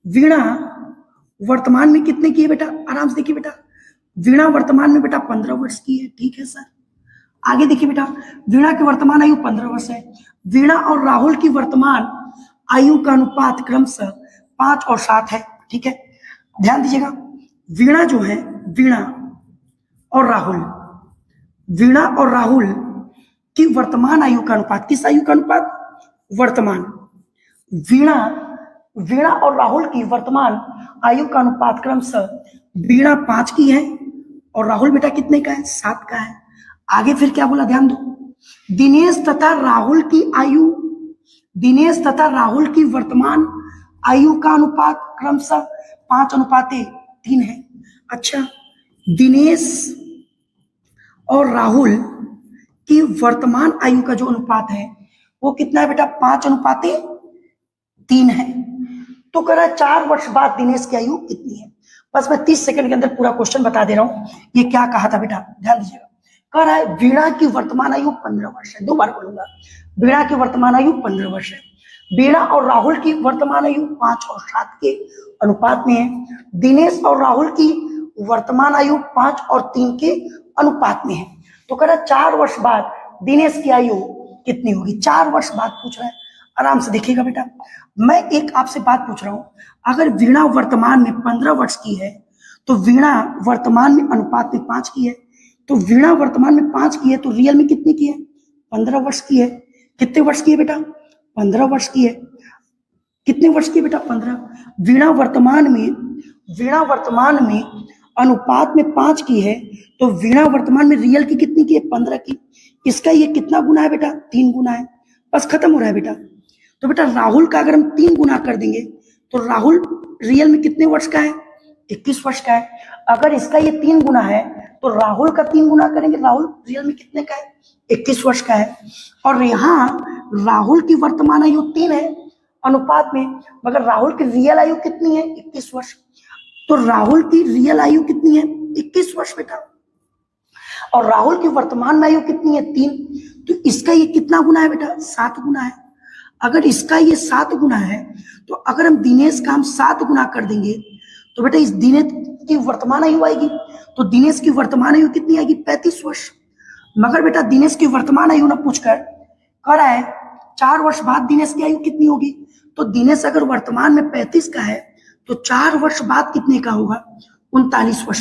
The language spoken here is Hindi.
वीणा वर्तमान में कितने की है बेटा? आराम से देखिए बेटा, वीणा वर्तमान में बेटा 15 वर्ष की है। ठीक है सर। आगे देखिए बेटा, वीणा की वर्तमान आयु 15 वर्ष है। वीणा और राहुल की वर्तमान आयु का अनुपात क्रमशः 5 और 7 है। ठीक है, ध्यान दीजिएगा। वीणा जो है, वीणा और राहुल, वीणा और राहुल की वर्तमान आयु का अनुपात, किस आयु का अनुपात? वर्तमान। वीणा और राहुल की वर्तमान आयु का अनुपात क्रमशः वीणा 5 की है और राहुल बेटा कितने का है? 7 का है। आगे फिर क्या बोला, ध्यान दो। दिनेश तथा राहुल की वर्तमान आयु का अनुपात क्रमशः 5:3 है। अच्छा, दिनेश और राहुल की वर्तमान आयु का जो अनुपात है वो कितना है बेटा? 5:3 है। तो कह रहा है 4 वर्ष बाद दिनेश की आयु कितनी है? बस मैं 30 सेकंड के अंदर पूरा क्वेश्चन बता दे रहा हूं। ये क्या कहा था बेटा, ध्यान दीजिएगा। कह रहा है वीणा की वर्तमान आयु 15 वर्ष है। 2 बार बोलूंगा, वीणा की वर्तमान आयु 15 वर्ष है। वीणा और राहुल की वर्तमान आयु 5 और 7 के अनुपात में है। दिनेश और राहुल की वर्तमान आयु 5 और 3 के अनुपात में है। तो कह रहा है 4 वर्ष बाद दिनेश की आयु कितनी होगी? 4 वर्ष बाद पूछ रहा है। आराम से देखिएगा बेटा, मैं एक आपसे बात पूछ रहा हूं। अगर वीणा वर्तमान में 15 वर्ष की है तो वीणा वर्तमान में अनुपात में 5 की है, तो वीणा वर्तमान में 5 की है तो रियल में कितनी की है? 15 वर्ष की है। कितने वर्ष की है बेटा? 15 वर्ष की है। कितने वर्ष की है बेटा? 15। वीणा वर्तमान में अनुपात में 5 की है तो वीणा वर्तमान में रियल की कितनी की है? 15 की। इसका ये कितना गुना है बेटा? 3 गुना है। बस खत्म हो रहा है बेटा। तो बेटा राहुल का अगर हम 3 गुना कर देंगे तो राहुल रियल में कितने वर्ष का है? 21 वर्ष का है। अगर इसका ये 3 गुना है तो राहुल का 3 गुना करेंगे, राहुल रियल में कितने का है? 21 वर्ष का है। और यहाँ राहुल की वर्तमान आयु 3 है अनुपात में, मगर राहुल की रियल आयु कितनी है? 21 वर्ष। तो राहुल की रियल आयु कितनी है? 21 वर्ष बेटा। और राहुल की वर्तमान में आयु कितनी है? 3। तो इसका ये कितना गुना है बेटा? 7 गुना है। अगर इसका ये 7 गुना है तो अगर हम दिनेश का हम 7 गुना कर देंगे तो बेटा इस दिनेश की वर्तमान आयु आएगी। तो दिनेश की वर्तमान आयु कितनी आएगी? 35 वर्ष। मगर बेटा दिनेश की वर्तमान आयु ना पूछकर कह रहा है 4 वर्ष बाद दिनेश की आयु कितनी होगी। तो दिनेश अगर वर्तमान में 35 का है तो 4 वर्ष बाद कितने का होगा? 39 वर्ष।